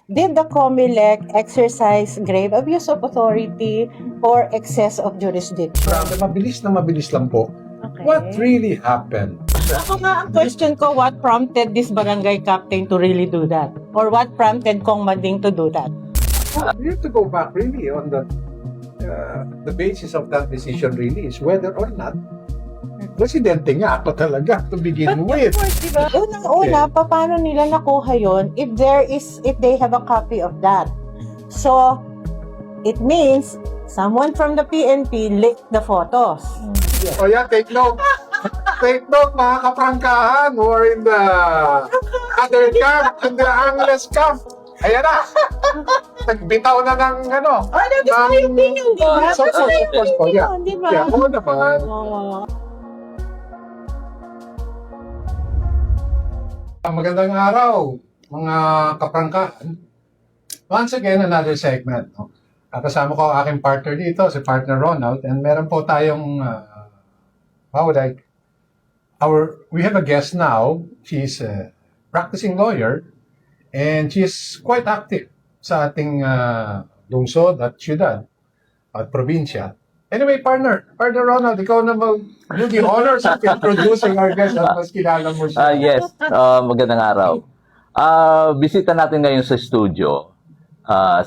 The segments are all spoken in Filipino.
did the COMELEC exercise grave abuse of authority or excess of jurisdiction? Grabe, mabilis lang po. Okay. What really happened? Ako nga, ang question ko, what prompted this barangay captain to really do that? Or what prompted Kong Mading to do that? You have to go back really on the basis of that decision really is whether or not presidente nga ako talaga to begin with. Of course, diba? Unang-una, paano nila nakuha yon if they have a copy of that? So, it means someone from the PNP leaked the photos. O yan, take note. Take note, mga kaprangkahan who are in the other camp, in the Angeles camp. Ayan na. Nagbitaw na ng ano. That's my opinion, di ba? Of course, po. Yeah. Di ba? Yeah, oo naman. Magandang araw, mga kaprangkahan. Once again, another segment. No? Kasama ko ang aking partner dito, si partner Ronald, and meron po tayong, we have a guest now. She's a practicing lawyer, and she's quite active sa ating lungsod at syudad at probinsya. Anyway, partner Ronald, ikaw na do the honors of introducing our guest at mas kilala mo siya. Yes, magandang araw. Bisita natin ngayon sa studio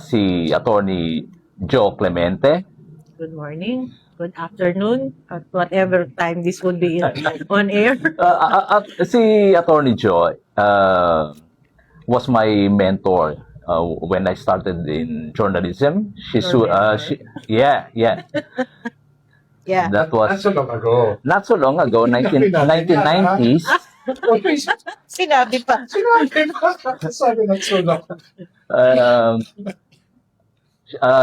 si Attorney Joe Clemente. Good morning, good afternoon, at whatever time this would be on air. Si Attorney Joe was my mentor when I started in journalism. Yeah. Yeah. That was Not so long ago. not so long ago, 1990s. Sinabi pa. Sabi not so long.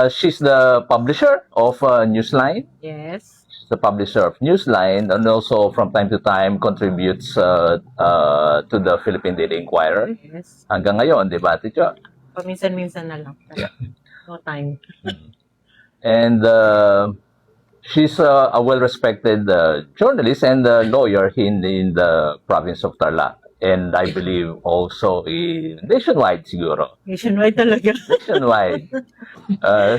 She's the publisher of Newsline. Yes. She's the publisher of Newsline, and also from time to time contributes to the Philippine Daily Inquirer. Yes. Hanggang ngayon, di ba, Tito? Paminsan-minsan na lang. Yeah. No time. And she's a well-respected journalist and lawyer in the province of Tarlac. And I believe also nationwide siguro. Nationwide talaga. Nationwide.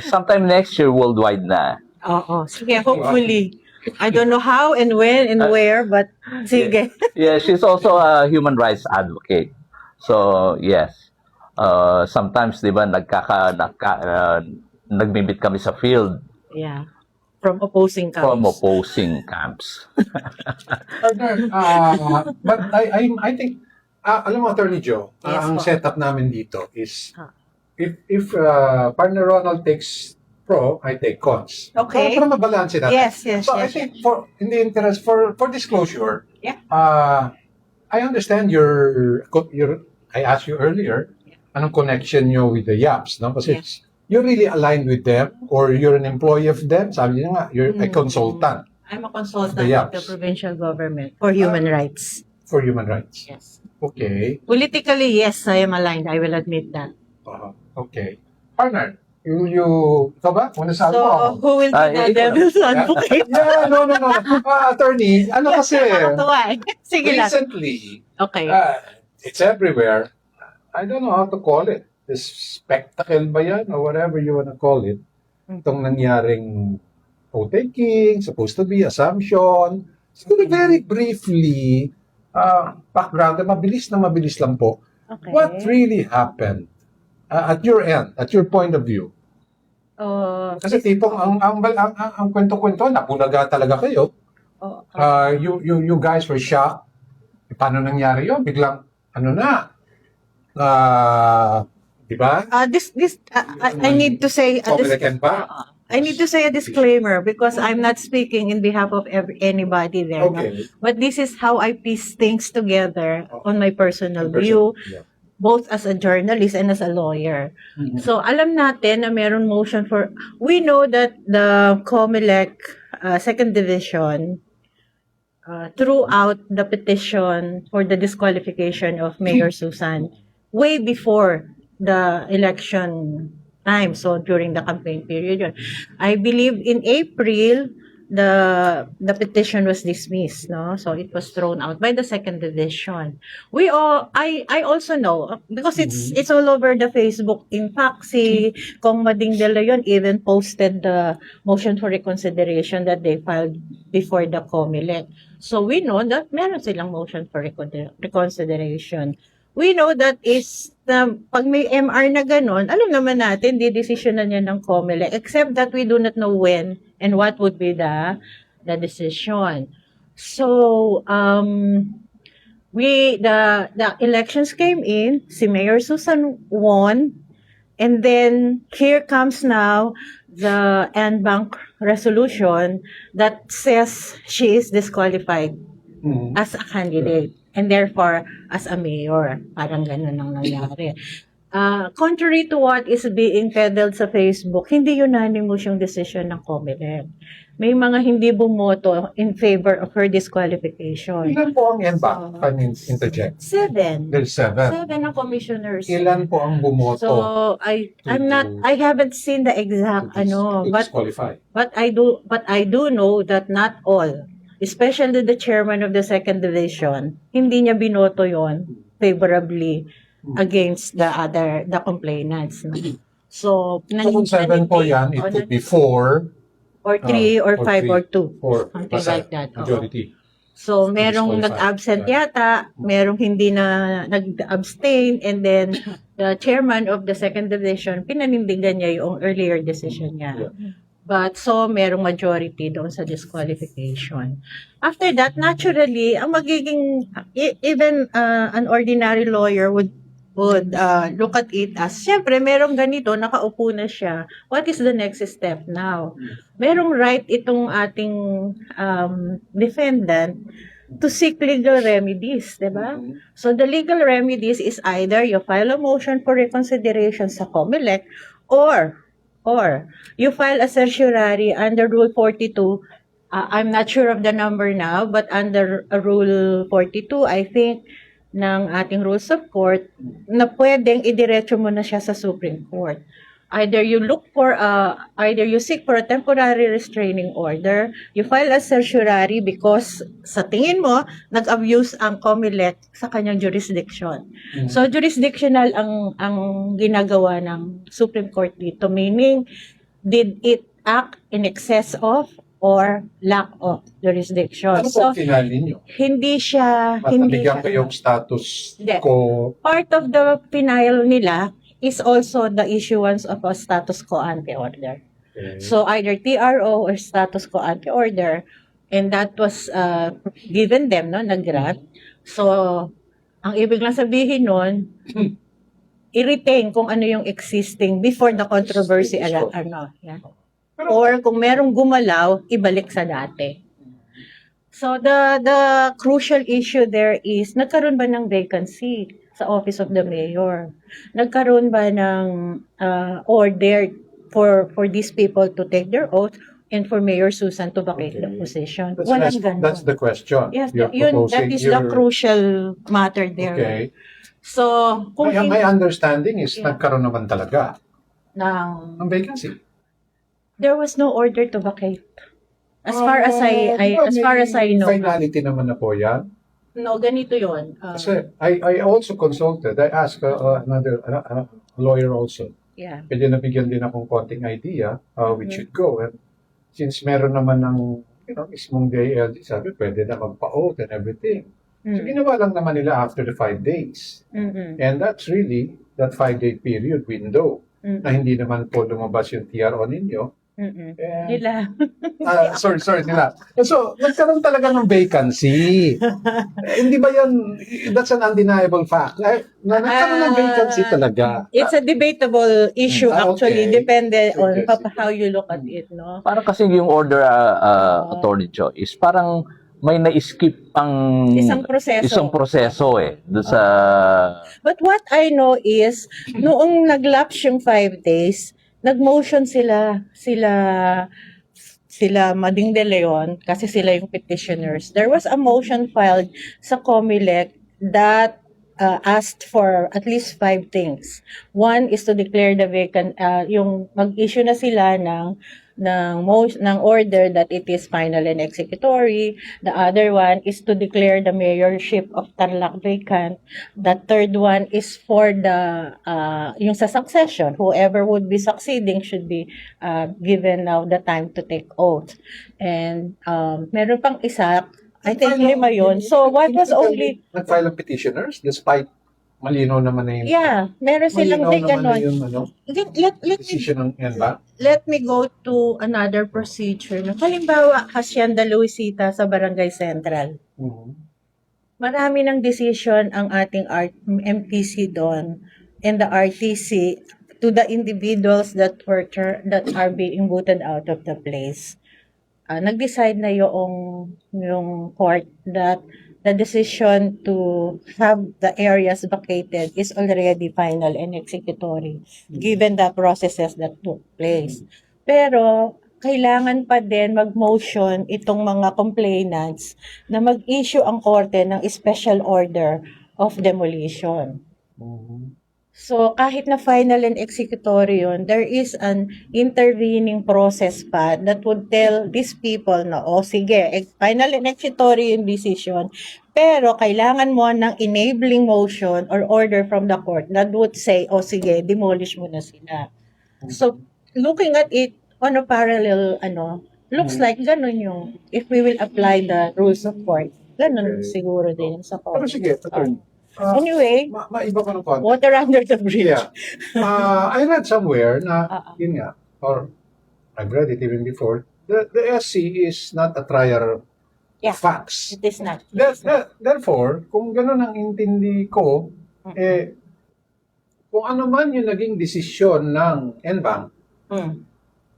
Sometime next year, worldwide na. Oo. Sige, hopefully. I don't know how and when and where, but sige. Yeah, she's also a human rights advocate. So, yes. Sometimes, di ba, nagmimit kami sa field Yeah. From opposing camps. from opposing camps. But I think, alam mo, Attorney Joe, Yes, ang po. setup namin dito is, Ah. if partner Ronald takes pro, I take cons. Okay. Para mabalansin natin. Yes. So I think in the interest for disclosure, Yeah. I understand I asked you earlier, anong connection nyo with the YAPs, no? Kasi Yes. you're really aligned with them or you're an employee of them. Sabi niya nga, you're a consultant I'm a consultant The of the YAPs. provincial government for human rights. for human rights. Yes. Okay. Politically, yes, I am aligned. I will admit that. Okay. Partner, ikaw ba? Una sabi So, mo ako. who will be the ikaw. devil's advocate? Yeah, no. Attorney, ano kasi, Nakakatuwa eh. Sige lang. recently, Okay. it's everywhere. I don't know how to call it. This spectacle ba yan or whatever you wanna call it. Itong nangyaring taking, supposed to be assumption. Siguro very briefly, background, mabilis lang po. Okay. What really happened at your end, at your point of view? Kasi tipong ang kwento-kwento, napunaga talaga kayo. You guys were shocked. Paano nangyari yun? Biglang, di ba? I need to say Publican ba? a disclaimer because I'm not speaking in behalf of anybody there. No? Okay. But this is how I piece things together on my personal view, Yeah. both as a journalist and as a lawyer. So, alam natin na meron motion for, we know that the COMELEC second division threw out the petition for the disqualification of Mayor Susan way before the election time, so during the campaign period. I believe in April, the petition was dismissed, no? So it was thrown out by the second division. I also know because it's all over the Facebook. In fact, si Kong Mading De Leon even posted the motion for reconsideration that they filed before the COMELEC. So we know that meron silang motion for reconsideration. We know that is pag may MR na ganon, alam naman natin, di-decision na niya ng COMELEC, except that we do not know when and what would be the decision. So, the elections came in, si Mayor Susan won, and then here comes now the NBank resolution that says she is disqualified as a candidate. And therefore, as a mayor, parang ganun ang nangyari. Contrary to what is being peddled sa Facebook, hindi unanimous yung decision ng COMELEC. May mga hindi bumoto in favor of her disqualification. Ilan po ang NBank? Can interject? 7. There's 7. 7 ang commissioners. Ilan po ang bumoto? So, I haven't seen the exact, to but disqualify? I do know that not all, especially the chairman of the second division, hindi niya binoto yon favorably against the complainants. No? So, kung 7 po yan, it could be 4 or 3 or 5 or 2. or Something like that. Oo. majority. So, merong Disqualified. nag-absent yata, merong hindi na nag-abstain, and then the chairman of the second division, pinanindigan niya yung earlier decision niya. But so, merong majority doon sa disqualification. After that, naturally, ang magiging, even an ordinary lawyer would look at it as, syempre, merong ganito, nakaupo na siya. What is the next step now? Merong right itong ating defendant to seek legal remedies, di ba? So, the legal remedies is either you file a motion for reconsideration sa COMELEC or you file a certiorari under Rule 42. I'm not sure of the number now, but under Rule 42, I think, ng ating rules of court, na pwedeng idiretso mo na siya sa Supreme Court. Either you seek for a temporary restraining order, you file a certiorari because sa tingin mo, nag-abuse ang COMELEC sa kanyang jurisdiction. So, jurisdictional ang ginagawa ng Supreme Court dito, meaning, did it act in excess of or lack of jurisdiction? Ano po final ninyo? Hindi siya, Nabigyan kayong status Hindi. ko. Part of the final nila is also the issuance of a status quo ante order. So either TRO or status quo ante order, and that was given them, no, nag-grant. So, ang ibig lang sabihin nun, i-retain kung ano yung existing before the controversy, yan. Or kung merong gumalaw, ibalik sa dati. So the crucial issue there is, nagkaroon ba ng vacancy sa Office of the Mayor? Nagkaroon ba ng order for these people to take their oath and for Mayor Susan to vacate the position? Walang ganun. That's the question. Yes, You're that is the crucial matter there. Okay. So, kung My understanding is nagkaroon naman talaga ng vacancy. there was no order to vacate. As far as I know. Finality naman na po yan. No, ganito 'yon. Kasi I also consulted. I asked another lawyer also. Yeah. Pwede nabigyan din akong konting idea how it should go. And since meron naman ng mismong DILG, sabi pwede na magpa-oath and everything. So ginawa lang naman nila after the 5 days. And that's really that 5-day period window na hindi naman po lumabas yung TRO ninyo. Nila. Sorry nila. So, nagkaroon talaga ng vacancy. Hindi ba yan, that's an undeniable fact. Nagkaroon ng vacancy talaga. It's a debatable issue actually, Okay. depende on Okay. how you look at it, no? Parang kasi yung order, Attorney Joe, is parang may na-skip ang Isang proseso. doon sa But what I know is, noong nag-lapse yung 5 days, nag-motion sila Mading De Leon, kasi sila yung petitioners. There was a motion filed sa COMELEC that asked for at least 5 things. One is to declare the vacant, yung mag-issue na sila ng ng order that it is final and executory. The other one is to declare the mayorship of Tarlac vacant. The third one is for the yung sa succession, whoever would be succeeding should be given now the time to take oath. And meron pang isa, I think 5 yun. So what was only Nag-file ang petitioners despite malinaw naman na yung meron silang malinaw big naman na ganon. yung Let me decision ng NBank. let me go to another procedure. Halimbawa, Hacienda Luisita sa Barangay Central. Marami ng decision ang ating MPC doon and the RTC to the individuals that are being booted out of the place. Nag-decide na yung court that the decision to have the areas vacated is already final and executory given the processes that took place. Pero kailangan pa din mag-motion itong mga complainants na mag-issue ang korte ng special order of demolition. So, kahit na final and executory yun, there is an intervening process pa that would tell these people na, sige, final and executory yung decision, pero kailangan mo ng enabling motion or order from the court that would say, sige, demolish mo na sila. So, looking at it on a parallel, looks like ganun yung, if we will apply the rules of court, ganun siguro din sa court. Pero sige, attorney. Anyway, Maiba ko ng konti. water under the bridge. Yeah. I read somewhere na, yun nga, or I've read it even before, the SC is not a trier of facts. It is not. Therefore, kung gano'n ang intindi ko, kung ano man yung naging desisyon ng NBank,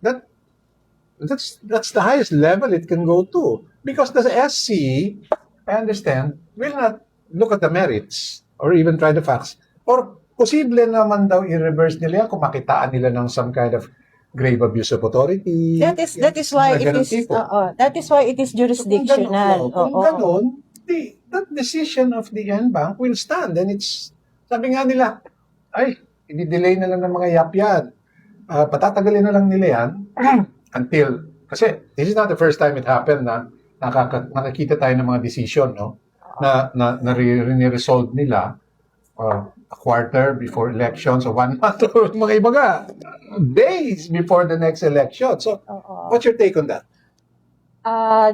that's the highest level it can go to. Because the SC, I understand, will not look at the merits or even try the facts. Or posible naman daw i-reverse nila yan kung makitaan nila ng some kind of grave abuse of authority. That is why it is that is why it is jurisdictional. Kung ganun, that decision of the NBank will stand, and it's, sabi nga nila, i-delay na lang ng mga yap yan. Patatagalin na lang nila yan until, kasi this is not the first time it happened na nakakita tayo ng mga decision, no? Na resolve nila a quarter before elections or 1 month or mga iba nga, days before the next election. So, what's your take on that?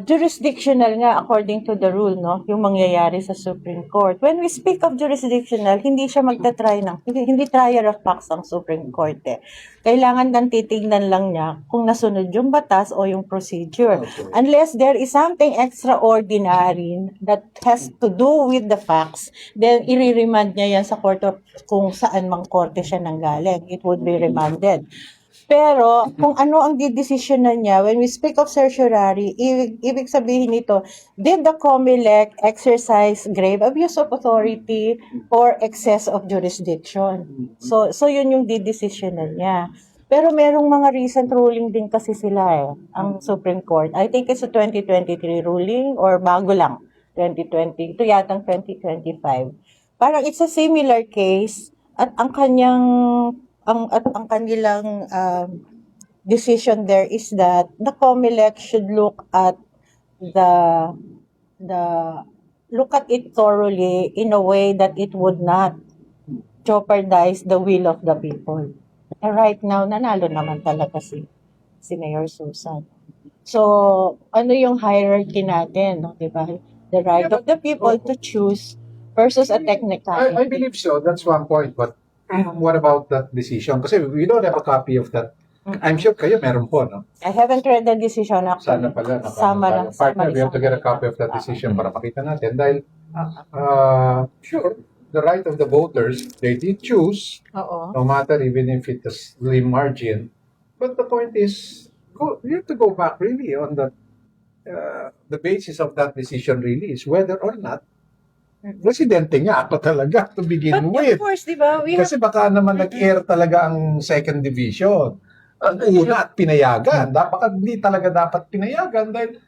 Jurisdictional nga according to the rule, no, yung mangyayari sa Supreme Court. When we speak of jurisdictional, hindi siya hindi trier of facts ang Supreme Court. Kailangan nang titignan lang niya kung nasunod yung batas o yung procedure. Okay. Unless there is something extraordinary that has to do with the facts, then i-remand niya yan sa court of kung saan mang korte siya nanggaling. It would be remanded. Pero, kung ano ang didesisyonan niya, when we speak of certiorari, ibig sabihin nito, did the COMELEC exercise grave abuse of authority or excess of jurisdiction? So yun yung didesisyonan niya. Pero merong mga recent ruling din kasi sila ang Supreme Court. I think it's a 2023 ruling or bago lang, 2020, ito yatang 2025. Parang it's a similar case at ang kanilang decision there is that the COMELEC should look at look at it thoroughly in a way that it would not jeopardize the will of the people. And right now, nanalo naman talaga si Mayor Susan. So, ano yung hierarchy natin, no? Diba? The right of the people to choose versus a technicality. I believe so. That's one point. But what about that decision? Kasi we don't have a copy of that. I'm sure kayo meron po, no? I haven't read the decision actually. Sana pala. Sama Partner, we have to get a copy of that decision para makita natin. Dahil, sure, the right of the voters, they did choose, no matter even if it is slim margin. But the point is, you have to go back really on that. The basis of that decision really is whether or not residente nga ako talaga to begin But with. of course, di ba? Kasi baka naman nag-air talaga ang second division. Una at pinayagan. Baka hindi talaga dapat pinayagan dahil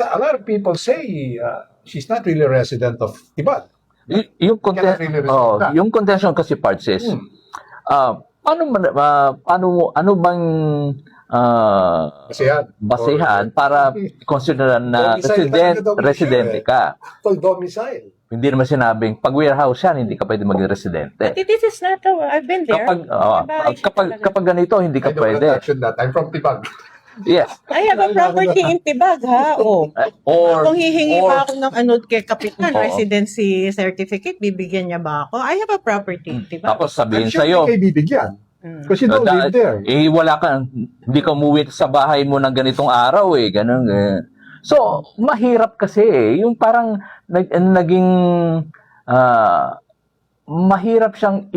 a lot of people say she's not really a resident of Tibad. Yung contention kasi part says, ano bang Basehan. para consideran na residente ka. Called domicile. Hindi naman sinabing pag warehouse yan, hindi ka pwede maging residente. This is not I've been there. Kapag ganito, hindi ka I don't pwede. mention that. I'm from Tibag. Yes. I have a property in Tibag, ha? Oh. Or, Kung hihingi or- pa ako ng kay Kapitan, Oo. residency certificate, bibigyan niya ba ako? I have a property in Tibag. tapos sabihin I'm sure sa'yo, kayo bibigyan. Mm. Because you don't live there. wala ka, hindi ka umuwi sa bahay mo ng ganitong araw ganun. So, mahirap kasi yung parang naging mahirap siyang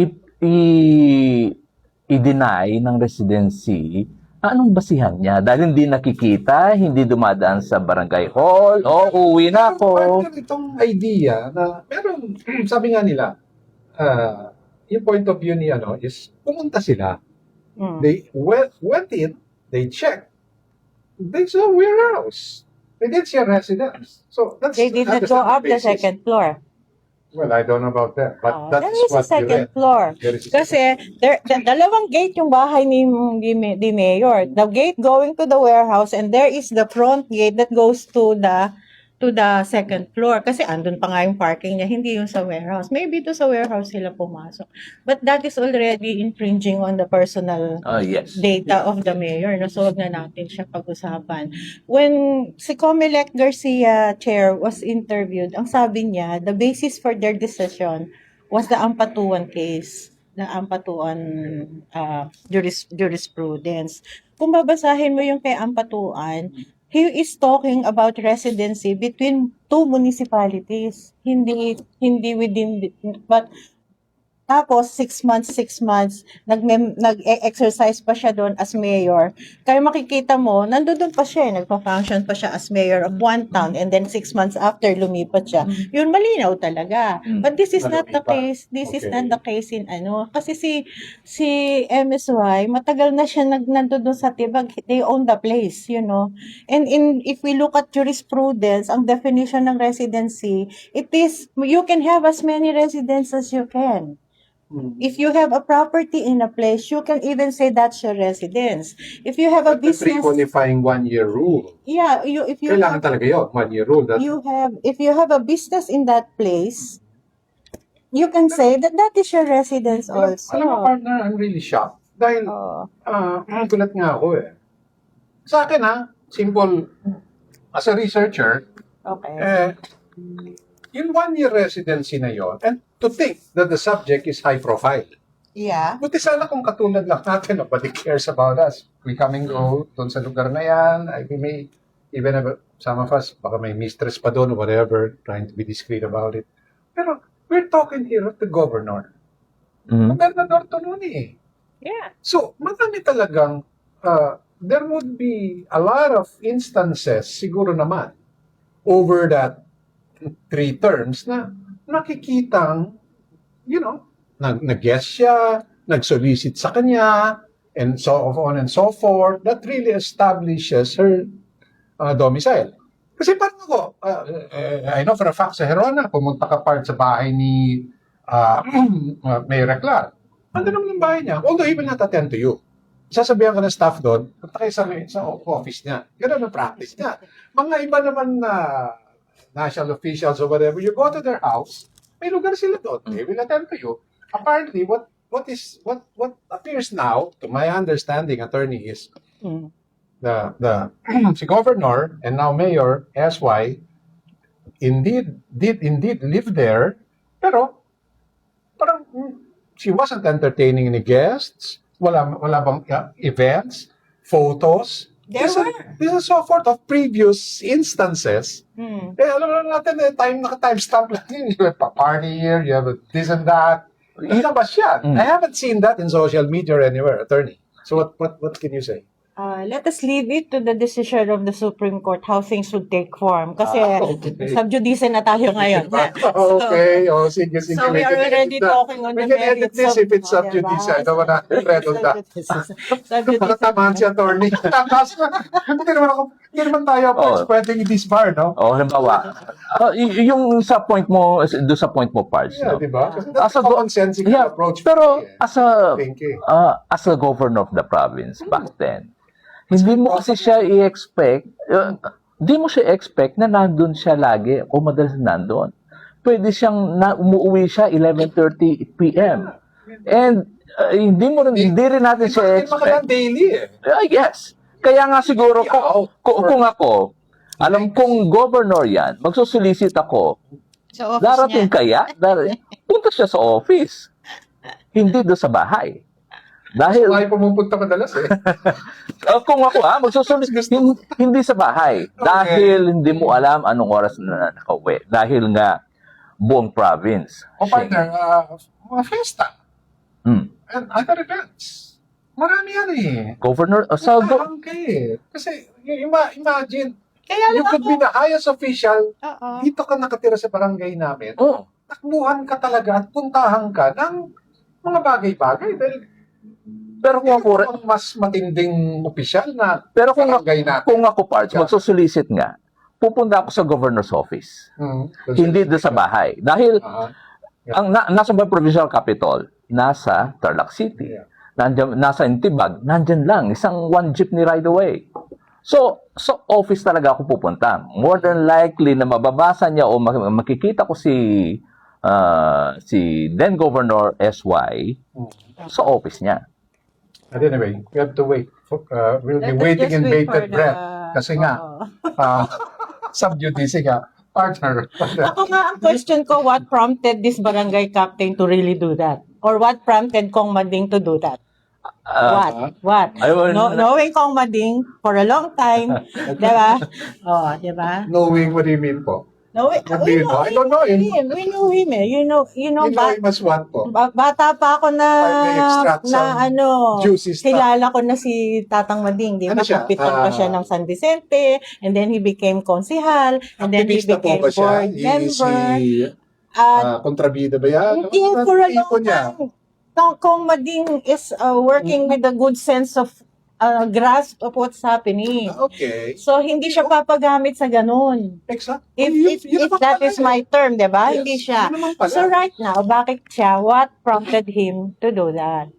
i-deny ng residency. Anong basihan niya? Dahil hindi nakikita, hindi dumadaan sa barangay hall, uwi na ako. Meron itong idea na, meron, sabi nga nila, yung point of view ni is, pumunta sila. Mm. They went in, they checked. They saw warehouse. They didn't see a residence. So that's They did not go up the second floor. Well, I don't know about that, but There that's is a what we second read. floor. There is a Kasi, dalawang gate yung bahay ni Mayor. The gate going to the warehouse and there is the front gate that goes to the second floor. Kasi andun pa nga yung parking niya, hindi yung sa warehouse. Maybe to sa warehouse sila pumasok. But that is already infringing on the personal Yes. data of the mayor. No? So, wag na natin siya pag-usapan. When si Comelec Garcia chair was interviewed, ang sabi niya, the basis for their decision was the Ampatuan case, the Ampatuan jurisprudence. Kung babasahin mo yung kay Ampatuan, he is talking about residency between two municipalities. Hindi within, but tapos 6 months, nag-exercise pa siya doon as mayor. Kaya makikita mo, nandoon pa siya, nagpa-function pa siya as mayor of one town and then 6 months after lumipat siya. Yun malinaw talaga. But this is not the case. This is not the case in kasi si MSY, matagal na siya nandoon sa Tibag. They own the place, And if we look at jurisprudence, ang definition ng residency, it is you can have as many residents as you can. If you have a property in a place, you can even say that's your residence. If you have a But the business, pre-qualifying 1-year rule. yeah, if you Kailangan talaga yun, 1-year rule. if you have a business in that place, you can say that is your residence also. Alam mo, partner, I'm really shocked. Dahil, Oh. gulat nga ako Sa akin simple, as a researcher, Okay. yung 1-year residency na yon, and to think that the subject is high profile. Yeah. Buti sana kung katulad lang natin, nobody cares about us. We come and go doon sa lugar na yan. We may even have, some of us, baka may mistress pa doon or whatever, trying to be discreet about it. Pero we're talking here of the governor. Gobernador to noon Yeah. So, marami talagang, there would be a lot of instances, siguro naman, over that 3 terms na nakikitang, nag-guess siya, nag-solicit sa kanya, and so on and so forth. That really establishes her domicile. Kasi parang ako, I know for a fact sa Herona, pumunta ka part sa bahay ni Mayor Reclar. Ano naman yung bahay niya? Although he will not attend to you. Sasabihan ka ng staff doon, punta kayo sa office niya. Ganun ang practice niya. Mga iba naman na national officials or whatever, you go to their house, may lugar sila doon. They will attend to you. Apparently, what appears now, to my understanding, attorney, is the si governor and now mayor SY did indeed live there, pero parang she wasn't entertaining any guests. Wala bang events, photos. This is so forth of previous instances. Alam natin, naka-timestamp lang yun. You have a party here, you have this and that. Ilabas yan. I haven't seen that in social media or anywhere, attorney. So what can you say? Let us leave it to the decision of the Supreme Court how things would take form. Kasi sub judice na tayo ngayon. Okay. Sige. So we are already talking on the We can edit merits this of if it's sub judice. I don't wanna rattle that. Subjudice. Makatamaan si attorney. Hindi naman tayo pwedeng i-disbar, no? Halimbawa, yung sa point mo, do sa point mo, Pards, Yeah, no? di ba? Kasi that's a common-sensical approach. Pero as a thinking. as a governor of the province back then, Hindi mo kasi siya i-expect, hindi mo siya expect na nandun siya lagi o madalas nandun. Pwede siyang umuwi siya 11:30 p.m. And hindi rin natin siya Hindi makalang expect. daily eh. Yes. Kaya nga siguro Yeah, kung ako, alam kong governor yan, magsusolicit ako, Sa office darating niya. punta siya sa office. Hindi doon sa bahay. Dahil, Ay, pumupunta madalas eh. kung ako hindi sa bahay. Dahil hindi mo alam anong oras na nakauwi. Dahil nga, buong province. O partner, mga fiesta Hmm. and other events. Marami yan eh. Governor, Barangay eh. Kasi, imagine, Kaya you could be the highest official, Oo. dito ka nakatira sa barangay namin, oh, takbuhan ka talaga at puntahan ka ng mga bagay-bagay dahil pero kung ako, ang mas matinding opisyal na pero barangay natin. kung ako parts, magsusolicit nga, pupunta ako sa governor's office. Hindi doon sa bahay. Dahil, nasa ba provincial capital? Nasa Tarlac City. Yeah. Nasa Intibag, nandyan lang. Isang one jeepney ride away. So office talaga ako pupunta. More than likely na mababasa niya o makikita ko si then Governor SY sa office niya. But anyway, we have to wait. We'll be Let's waiting just in wait for bated breath. Kasi nga, Oo. sub-judice nga, partner. Ako nga, ang question ko, what prompted this barangay captain to really do that? Or what prompted Kong Mading to do that? What? Knowing Kong Mading for a long time, di ba? Oh, di ba? Knowing what do you mean po? Knowing, What do you know? I don't know him. We know him eh. You know, You know him as what po? bata pa ako na, I may extract some juicy stuff. kilala ko na si Tatang Mading, di ba? Ano siya? Kapitan pa siya ng San Vicente, and then he became konsihal, and then he Activista po became ba siya? board member. At Kontrabida ba yan? hindi, for a long Tipo niya. time. Kong Mading is working with a good sense of grasp of what's happening. Okay. So, hindi siya papagamit sa ganun. Exactly. If that is my term, di ba? Yes. Hindi siya. Yun naman pala. So, right now, bakit siya? What prompted him to do that?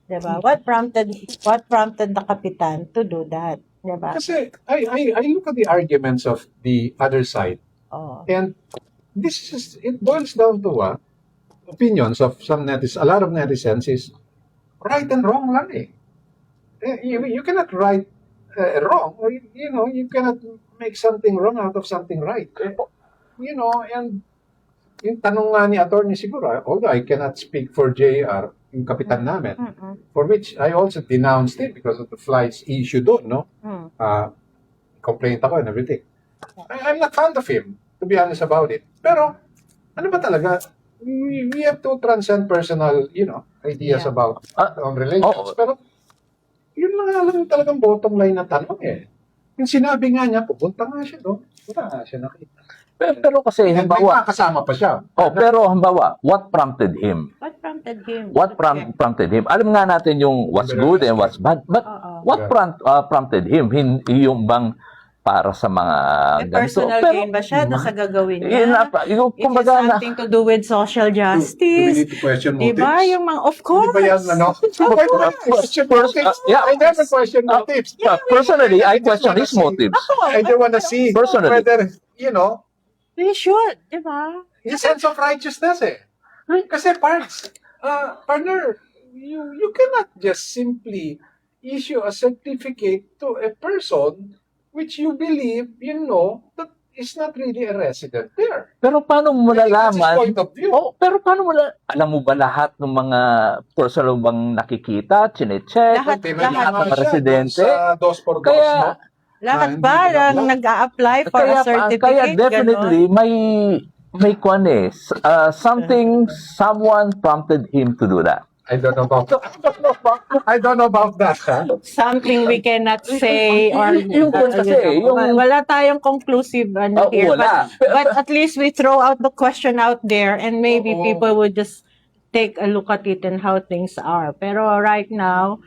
Di ba? What prompted the kapitan to do that? Di ba? Kasi I look at the arguments of the other side, Oh. and it boils down to opinions of a lot of netizens is right and wrong lang eh. You cannot write wrong, or you cannot make something wrong out of something right. And yung tanong nga ni attorney siguro, although I cannot speak for JR, yung kapitan namin, for which I also denounced it because of the flights issue doon, no? Complaint ako and everything. I'm not fond of him, to be honest about it. Pero, ano ba talaga? We have to transcend personal, ideas Yeah. about relations. Oo. Pero, yun lang talagang bottom line na tanong eh. Yung sinabi nga niya, pupunta nga siya doon. Wala nga siya nakita. Pero kasi, And may halimbawa, kasama pa siya. pero halimbawa, what prompted him? What prompted him? What prompted him? Alam nga natin yung what's good and what's bad. But Oo. what prompted him? Yung bang para sa mga May personal gain ba siya doon sa gagawin niya? Yung It has kumbaga na, something to do with social Do we justice. need to question Diba? motives? Yung mga, of Hindi course. ba yan, ano? Question motives? yeah. I never question motives. Personally, I question his motives. I don't want to see Personally. whether, They should, diba? yung sense of righteousness eh. Kasi partner, you cannot just simply issue a certificate to a person which you believe, that is not really a resident there. Pero paano mo That's his malalaman? point of view. Pero paano mo alam mo ba lahat ng mga personal bang nakikita, chinecheck, Lahat. mga residente? Sa dos por dos, Kaya- no? Lahat hindi ba ko lang alam. nag-a-apply for a certificate? Kaya definitely may kwan eh. Someone prompted him to do that. I don't know about that. Something we cannot say or Yung kasi, wala tayong conclusive here. wala. But at least we throw out the question out there and maybe Oo. people would just take a look at it and how things are. Pero right now,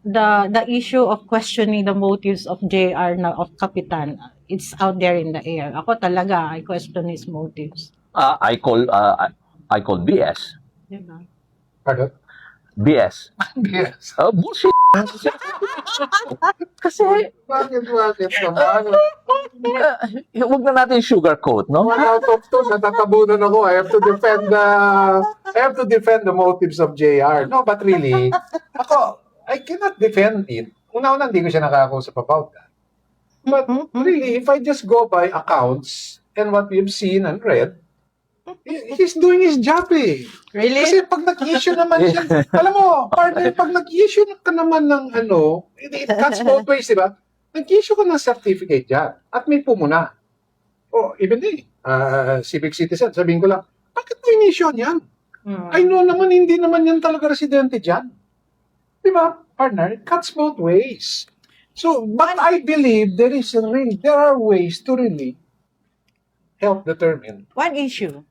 the issue of questioning the motives of JR of Kapitan, it's out there in the air. Ako talaga, I question his motives. I call BS. Diba? Pardon? BS. Yes. Bullshit. Kasi, Bakit naman? huwag na natin sugarcoat, no? 1 out of 2, natatabunan ako. I have to defend the motives of JR. No, but really, I cannot defend it. Una-una, hindi ko siya nakakausap about that. But really, if I just go by accounts and what we've seen and read, he's doing his job eh. Really? Kasi pag nag-issue naman siya, alam mo, partner, pag nag-issue ka naman ng it cuts both ways, di ba? Nag-issue ka ng certificate dyan at may pumuna. O, even civic citizen, sabihin ko lang, bakit mo in-issue yan? I know naman, hindi naman yan talaga residente dyan. Di ba, partner? It cuts both ways. So, but I believe there are ways to really help determine. One issue.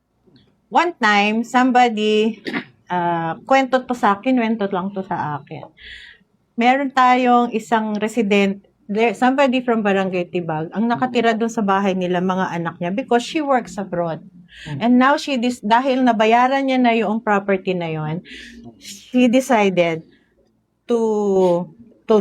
One time, somebody, kwento lang to sa akin. Meron tayong isang somebody from Barangay Tibag, ang nakatira doon sa bahay nila, mga anak niya, because she works abroad. And now, dahil nabayaran niya na yung property na yon, she decided to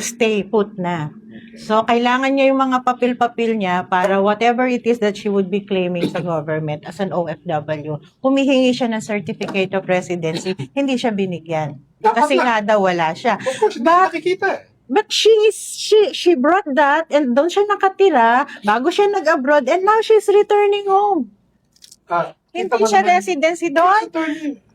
stay put na. So, kailangan niya yung mga papel-papel niya para whatever it is that she would be claiming sa government as an OFW. Humihingi siya ng certificate of residency, hindi siya binigyan. Kasi nga daw wala siya. Of course, hindi nakikita. But she brought that and doon siya nakatira bago siya nag-abroad and now she's returning home. Hindi siya residency doon.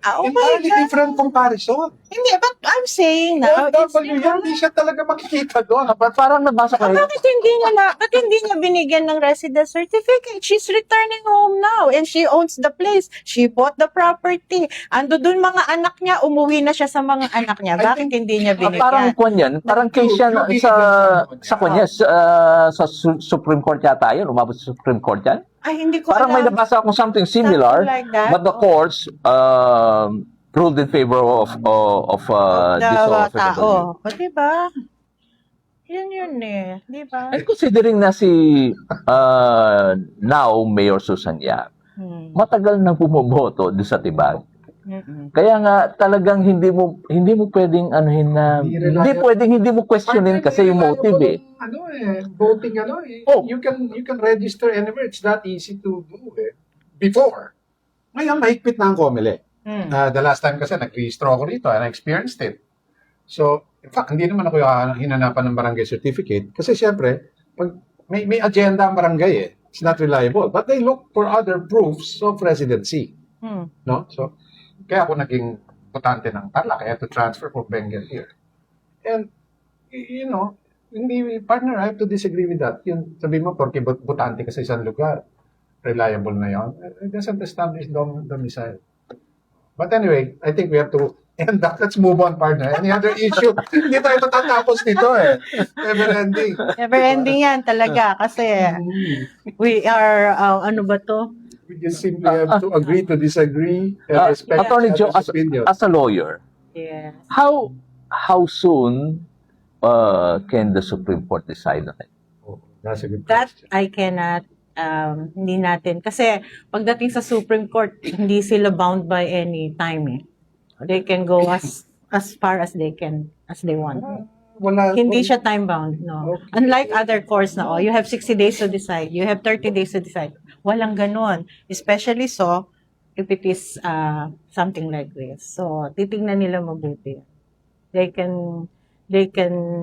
Oh my Entirely God. different comparison. Hindi, but I'm saying now, OFW yan, hindi siya talaga makikita doon. Parang nabasa ko. bakit hindi niya binigyan ng residence certificate? She's returning home now and she owns the place. She bought the property. Ando doon mga anak niya, umuwi na siya sa mga anak niya. Bakit hindi niya Parang binigyan? kwan yan. Parang case yan sa Supreme Court yata yun. Umabot sa Supreme Court yan. Ay, hindi ko Parang may alam. nabasa akong something similar, Something like that. but the courts ruled in favor of this tao. OFW. O, diba? Yun eh. Diba? And considering na si now Mayor Susan Yap, matagal nang bumoboto doon sa Tibag. Kaya nga talagang hindi mo pwedeng hindi mo questionin kasi yung motive eh. Voting Oh. You can register anywhere. It's not easy to do before. Ngayon, mahigpit na ang COMELEC. The last time kasi nag-rehistro ako rito and I experienced it. So, in fact, hindi naman ako hinanapan ng barangay certificate kasi siyempre, pag may agenda ang barangay it's not reliable. But they look for other proofs of residency. No? So, kaya ako naging botante ng Tarlac. I had to transfer for Benguet here. And, hindi, partner, I have to disagree with that. Yun, sabi mo, porque botante ka sa isang lugar, reliable na yun. It doesn't establish domicile. But anyway, I think we have to end that. Let's move on, partner. Any other issue? Hindi tayo matatapos dito Never ending. Never ending yan talaga kasi we are, ano ba to? We just simply have to agree to disagree and respect Attorney each Joe, other's opinion. as a lawyer, Yes. how soon can the Supreme Court decide on it? Oh, that's a good That question. I cannot, hindi natin. Kasi pagdating sa Supreme Court, hindi sila bound by any time They can go as far as they want. Hindi siya time bound, no. Okay. Unlike other courts na, you have 60 days to decide, you have 30 days to decide. Walang ganon. Especially so, if it is something like this. So, titingnan nila mabuti. They can,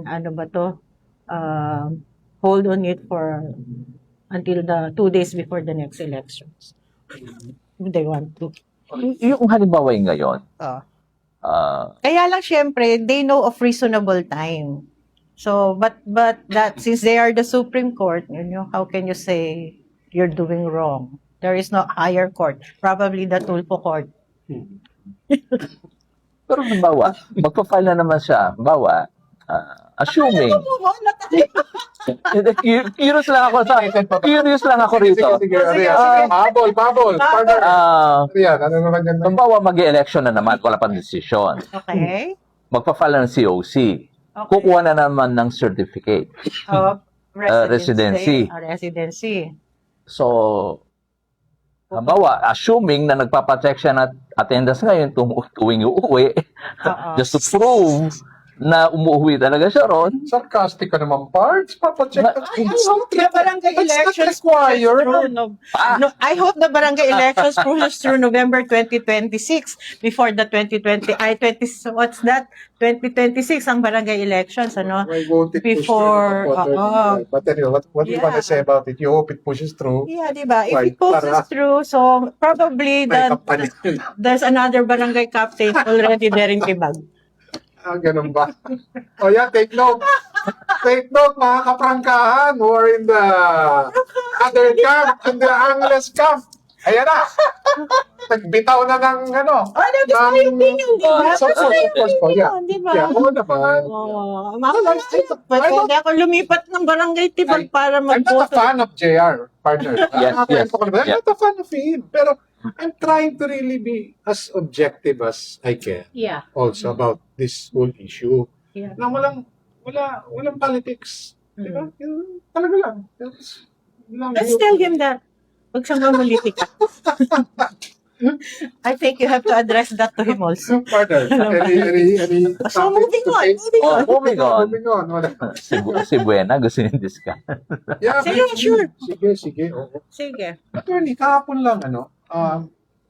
ano ba to, hold on it until the 2 days before the next elections. If they want to. Yung halimbawa yung ngayon, Kaya lang syempre, they know of reasonable time. So, but that since they are the Supreme Court, how can you say you're doing wrong? There is no higher court. Probably the Tulfo Court. pero halimbawa, magpa-file na naman siya, halimbawa, assuming, curious lang ako rito. Sige. Pabol. Partner. Rian, ano naman yan? Halimbawa, mag-election na naman, wala pang desisyon. Okay. Magpa-file na ng COC. Okay. Kukuha na naman ng certificate. Of Residency. Residency. So, Halimbawa, assuming na nagpapacheck siya na attendance ngayon tuwing uuwi, Oo. just to prove na umuwi talaga siya ron. Sarcastic ka naman, parts. Papacheck Ma- na. I hope the barangay That's not elections required. I hope the barangay elections pushes through November 2026 before the 2026 ang barangay elections, ano? Why won't it push Before, through? But anyway, what do you want to say about it? You hope it pushes through? Yeah, di ba? If Why? it pushes Para- through, so probably May the, kapalit. there's another barangay captain already there in Tibag. Ganun ba? O yan, take note. Take note, mga kaprangkahan who are in the other camp, in the Angeles camp. Ayan na. Nagbitaw na ng ano. Oh, no, gusto ko yung opinion, di ba? Of course, of course. Yeah. Di ba? Yeah, oo naman. Oo. Pwede ako lumipat ng barangay Tibag para I'm not a magboto. fan of JR, partner. Yes, yes. I'm not a fan of him. Pero I'm trying to really be as objective as I can Yeah. also about this whole issue. Yeah. Na walang politics. Di ba? Yun, talaga lang. Let's tell him that. Huwag siyang mamulitik. I think you have to address that to him also. Partner, any So, moving on. Moving on. Moving on. Wala. Si Buena, gusto niya discuss. Yeah, Sige, sure. Sige. Oo. Sige. Attorney, kahapon lang,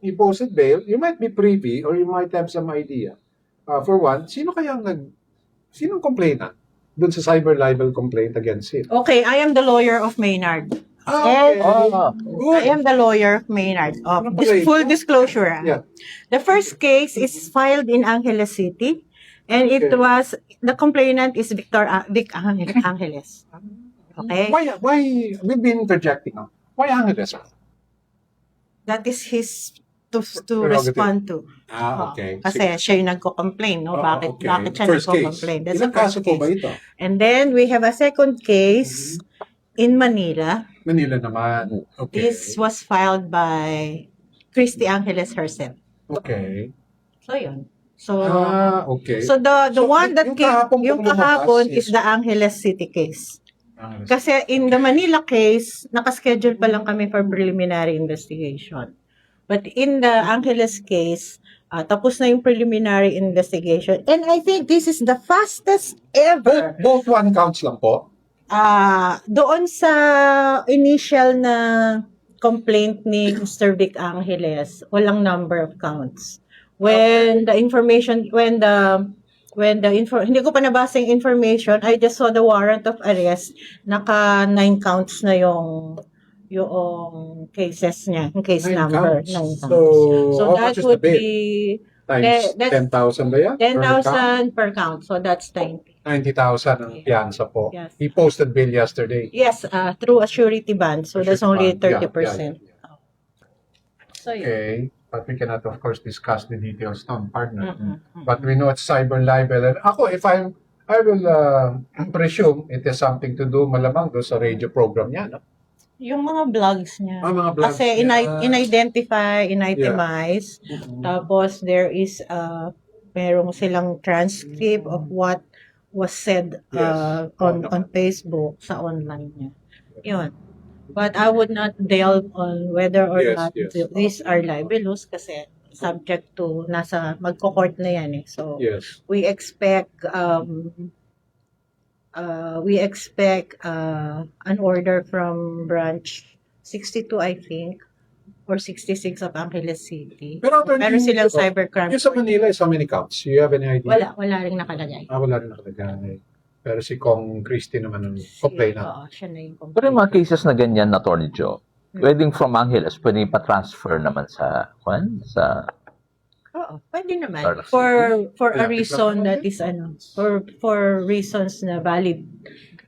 he posted bail. You might be privy or you might have some idea. For one, sinong complainant doon sa cyber libel complaint against him? Okay, I am the lawyer of Maynard. Okay. Ah, I am the lawyer of Maynard. Okay. Full disclosure. Yeah. The first case is filed in Angeles City, and it Okay. was, the complainant is Vic Angeles. Okay? Why, we've been interjecting now. Why Angeles? That is his to Prerogative. respond to. Okay. Kasi siya yung nagko-complain, no? Bakit siya First case. nagko-complain? That's the Ilang kaso first po ba case. ito? And then we have a second case in Manila. Manila naman. Okay. This was filed by Christy Angeles herself. Okay. So yun. So Okay. so the So, one that yung came, kahapon yung pong lumabas kahapon is- is the Angeles City case. Angeles. Kasi in the Manila case, nakaschedule pa lang kami for preliminary investigation. But in the Angeles case, tapos na yung preliminary investigation. And I think this is the fastest ever. Both one counts lang po. Doon sa initial na complaint ni Mr. Vic Angeles, walang number of counts. When the information, hindi ko pa nabasa yung information, I just saw the warrant of arrest, naka 9 counts na yung cases niya, yung case 9 number. counts. 9 So, counts. So how that much is the would bail? be Times that's 10,000 ba yan? Per count? 10,000 per count. So that's 90. 90,000 ang piyansa po. Yes. He posted bail yesterday. Yes, through a surety bond. So that's only Yeah, 30%. yeah. So yun. Okay. But we cannot, of course, discuss the details now, partner. Mm-mm. But we know it's cyber libel. And ako, I will presume it has something to do malamang do sa radio program niya. No? Yung mga vlogs niya. Mga vlogs Kasi niya. in-identify, in-itemize. Tapos there is merong silang transcript of what was said Yes. on Facebook sa online niya. Yun. But I would not delve on whether or Yes, not yes. these are libelous kasi subject to magko-court na yan eh. So Yes. we expect an order from branch 62 I think or 66 of Angeles City. Pero, attorney, Meron silang cybercrime. Yung sa Manila is how many counts? Do you have any idea? Wala ring nakalagay. Wala rin nakalagay. Pero si Kong Christie naman ang complainant. Oo, siya na yung Pero yung complainant. mga cases na ganyan na Attorney Joe, pwedeng from Angeles, pwedeng pa-transfer naman sa Oo, pwede naman. Or- For a Malapit reason lang that is for reasons na valid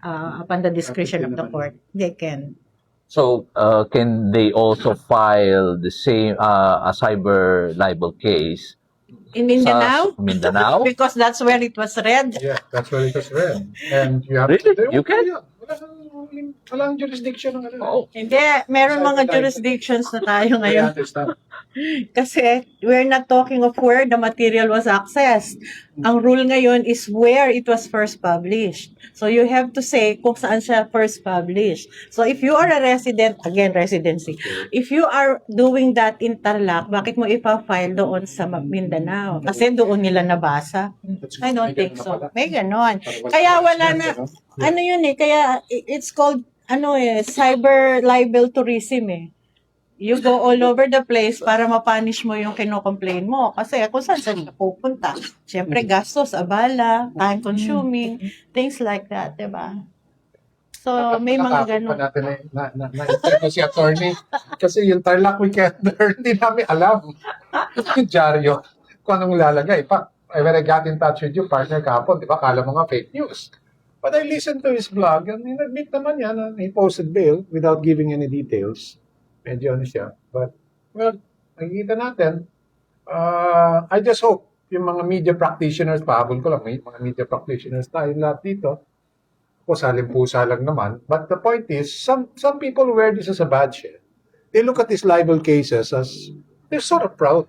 upon the discretion of the court, they can. So, can they also file the same a cyber libel case In Mindanao? sa Mindanao? Because that's where it was read. Yeah, that's where it was read. And you have Really? to... You can? Walang jurisdiction ng ano. Oh. Hindi, meron mga jurisdictions na tayo I ngayon. understand. Kasi we're not talking of where the material was accessed. Ang rule ngayon is where it was first published. So you have to say kung saan siya first published. So if you are a resident, again, residency. If you are doing that in Tarlac, bakit mo ipa-file doon sa Mindanao? Kasi doon nila nabasa. I don't think so. May ganon. Kaya wala na, ano yun kaya it's called, cyber libel tourism You go all over the place para mapunish mo yung kino-complain mo. Kasi kung saan saan ka pupunta. Siyempre, gastos, abala, time-consuming, things like that, diba? So, may mga ganun. Pa natin na si attorney. Kasi yung Tarlac Weekender, hindi namin alam. Yung dyaryo, kung anong lalagay. When I got in touch with you, partner kahapon, di ba, kala mo nga fake news. But I listened to his blog, and nag-admit naman yan, he posted bail without giving any details. Medyo ano siya. But, well, nakikita natin, I just hope yung mga media practitioners, pahabol ko lang, may mga media practitioners tayo lahat dito. Ako, salimpusa lang naman. But the point is, some people wear this as a badge. They look at these libel cases as, they're sort of proud.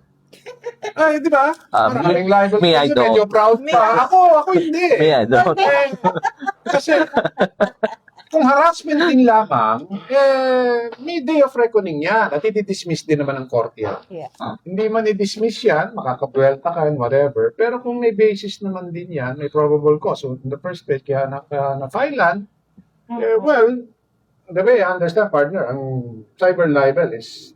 Ay, di ba? Maraming libel me, I cases, medyo don't. proud pa. Ako hindi. Me, I don't. Kasi, kung harassment din lamang, may day of reckoning yan. At i-dismiss din naman ng korte yan. Yeah. Hindi man i-dismiss yan, makakabuelta ka and whatever. Pero kung may basis naman din yan, may probable cause. So, in the first place, kaya na-filean, well, the way I understand, partner, ang cyber libel is,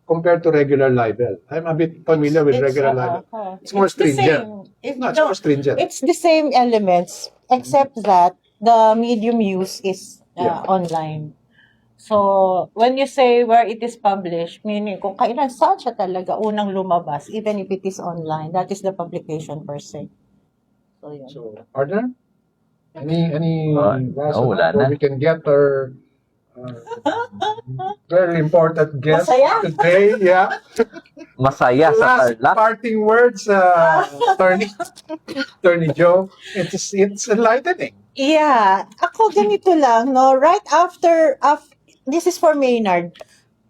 compared to regular libel. I'm a bit familiar with regular libel. It's more stringent. It's more stringent. It's the same elements, except that the medium use is online. So, when you say where it is published, meaning kung kailan saan siya talaga unang lumabas, even if it is online, that is the publication per se. So, yun. So, partner, any wala na. we can get our very important guest Masaya. today. Yeah. Masaya sa Last Tarlac. parting words, Attorney Joe. It's enlightening. Yeah. Ako ganito lang, no? Right after this is for Maynard.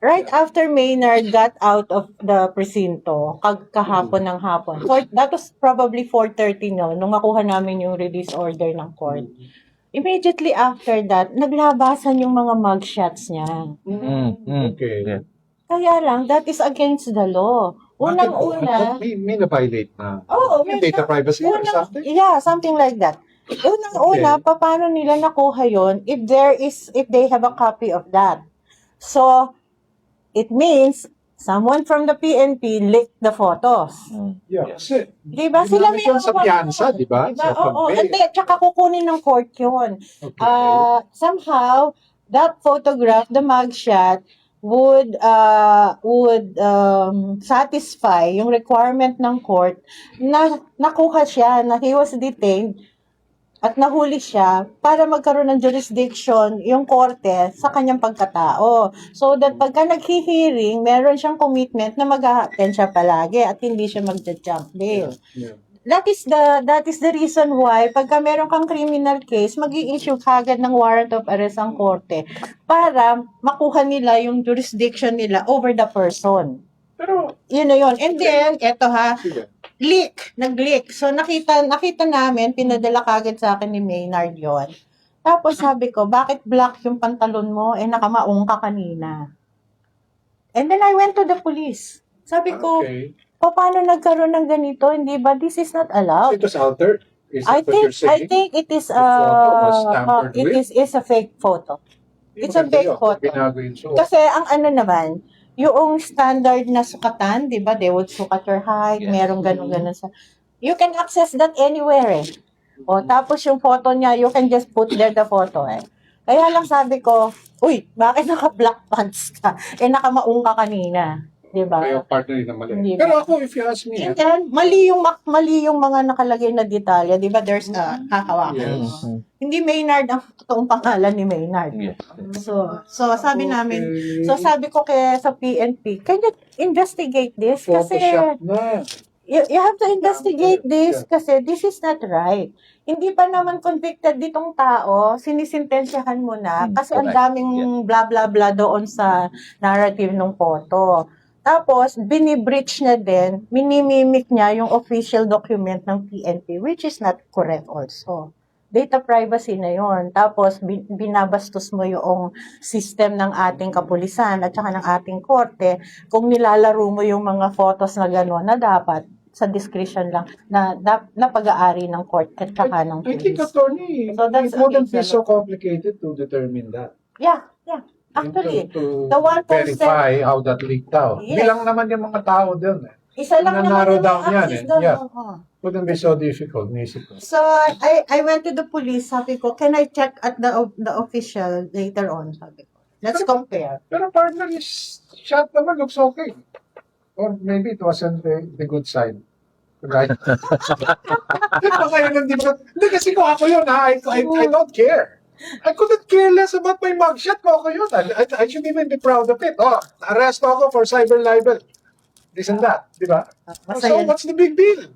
Right after Maynard got out of the presinto, kahapon ng hapon. That was probably 4:30 nung makuha namin yung release order ng court. Immediately after that, naglabasan yung mga mugshots niya. Okay. Yeah. Kaya lang, that is against the law. Unang-una, May na-violate na. Oo, Yung data privacy or something? yeah, something like that. Unang-una, paano nila nakuha yon if they have a copy of that? So, it means someone from the PNP leaked the photos. Yeah. Kasi, Diba? Sila may sa piyansa, di ba? Diba? Sa Oo, pag-bail. hindi. Tsaka kukunin ng court yun. Okay. Somehow, that photograph, the mugshot, would satisfy yung requirement ng court na nakuha siya, na he was detained at nahuli siya para magkaroon ng jurisdiction yung korte sa kanyang pagkatao. So that pagka naghihiring, meron siyang commitment na mag-a-attend siya palagi at hindi siya mag-jump bail. Yeah. That is the reason why pagka meron kang criminal case, mag-i-issue kagad ng warrant of arrest ang korte para makuha nila yung jurisdiction nila over the person. Pero, Yun na yun. And then, eto sige. nag-leak. So, nakita namin, pinadala kagad sa akin ni Maynard yon. Tapos sabi ko, bakit black yung pantalon mo? Nakamaong ka kanina. And then I went to the police. Sabi ko, Okay. paano nagkaroon ng ganito? Hindi ba? This is not So allowed. it was altered? Is I that what you're saying? think it is The photo was tampered it with? is a fake photo. It's a fake photo. Binago yung suot. Kasi ang ano naman, yung standard na sukatan, 'di ba? They would sukat your height, Yes. merong ganun sa. You can access that anywhere. O tapos yung photo niya, you can just put there the photo Kaya lang sabi ko, uy, bakit naka-black pants ka? Nakamaong ka kanina. 'Di ba? Kaya partner din na mali. Hindi ba? Pero ako, if you ask me, And then, mali yung mga nakalagay na detalye. Di ba, there's a hahawakan. Yes. Hindi Maynard ang totoong pangalan ni Maynard. Yes. So sabi namin, Okay. sabi ko sa PNP, can you investigate this? Kasi, Photoshop na. you have to investigate this Yeah. kasi this is not right. Hindi pa naman convicted ditong tao, sinisintensyahan mo na kasi ang correct. daming blah blah blah doon sa narrative ng photo. Tapos, binibreach niya din, minimimik niya yung official document ng PNP, which is not correct also. Data privacy na yon. Tapos, binabastos mo yung system ng ating kapulisan at saka ng ating korte kung nilalaro mo yung mga photos na gano'n na dapat sa discretion lang na pag-aari ng court at saka ng I think, police. attorney, So that's it wouldn't be against so complicated to determine that. Yeah. Actually, to the 1%, Verify how that leaked out. Yes. Bilang naman yung mga tao doon. isa lang naman Na-narrow yung down yan, access eh. doon. Yeah. Oo. Wouldn't be so difficult, naisip ko. So, I went to the police, sabi ko, can I check at the official later on, sabi ko. Let's compare. Pero partner, is shot naman looks okay. Or maybe it wasn't the good side. Right? Baka yun ang different. Hindi kasi kung ako yun, ha, I don't care. I couldn't care less about my mugshot ko ako yun. I should even be proud of it. Oh, arrest ako for cyber libel. This and that, di ba? So, Masaya. what's the big deal?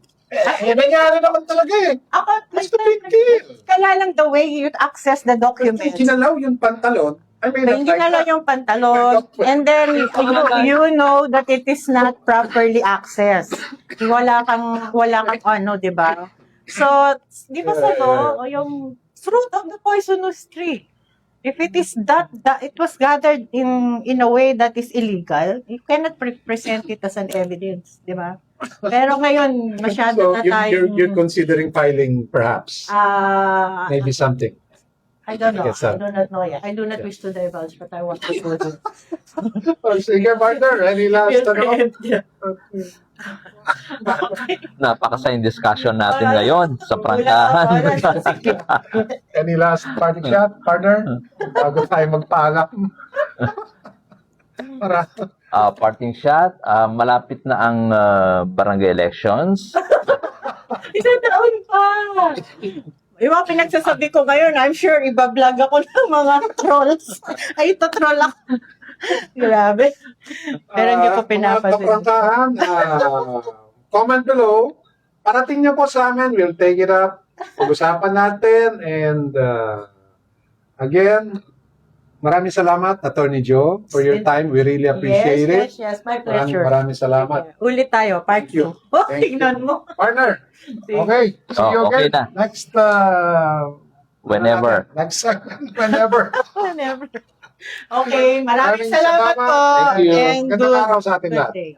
Nangyari naman talaga eh. Ako, What's the big deal? kaya lang the way you access the documents. Ginalaw yung pantalon. I mean, Hindi na lang yung pantalon. And then, you know that it is not properly accessed. Wala kang ano, di ba? So, di ba sa law, yung fruit of the poisonous tree. If it is that it was gathered in a way that is illegal, you cannot present it as an evidence, di ba? Pero ngayon, masyado so na tayong... you're considering filing perhaps maybe something. I don't know. Yes, sir. I do not know yet. I do not wish to divulge, but I want to do it. Oh, sige, partner. Any last ano? Napakasayang discussion natin ngayon sa Wala, prangkahan. sige. Any last parting shot, partner? Bago tayo magpaalam. Para. Parting shot, malapit na ang barangay elections. Isang taon pa! Yung mga pinagsasabi ko ngayon, I'm sure ibablog ako ng mga trolls. Ay, ito troll ako. Grabe. Pero hindi ko Mga pinapansin. kaprangkahan, comment below. Parating niyo po sa amin. We'll take it up. Pag-usapan natin. And again, maraming salamat, Attorney Joe, for your time. We really appreciate it. Yes, my pleasure. Maraming salamat. Ulit tayo, part Thank you. 2. Oh, Thank you. tingnan mo. Partner, okay. See you Okay again. na. Next, Whenever. next segment, whenever. Whenever. Okay, maraming Maraming salamat po. salamat. Thank you. And Gandang good araw sa ating lahat. birthday.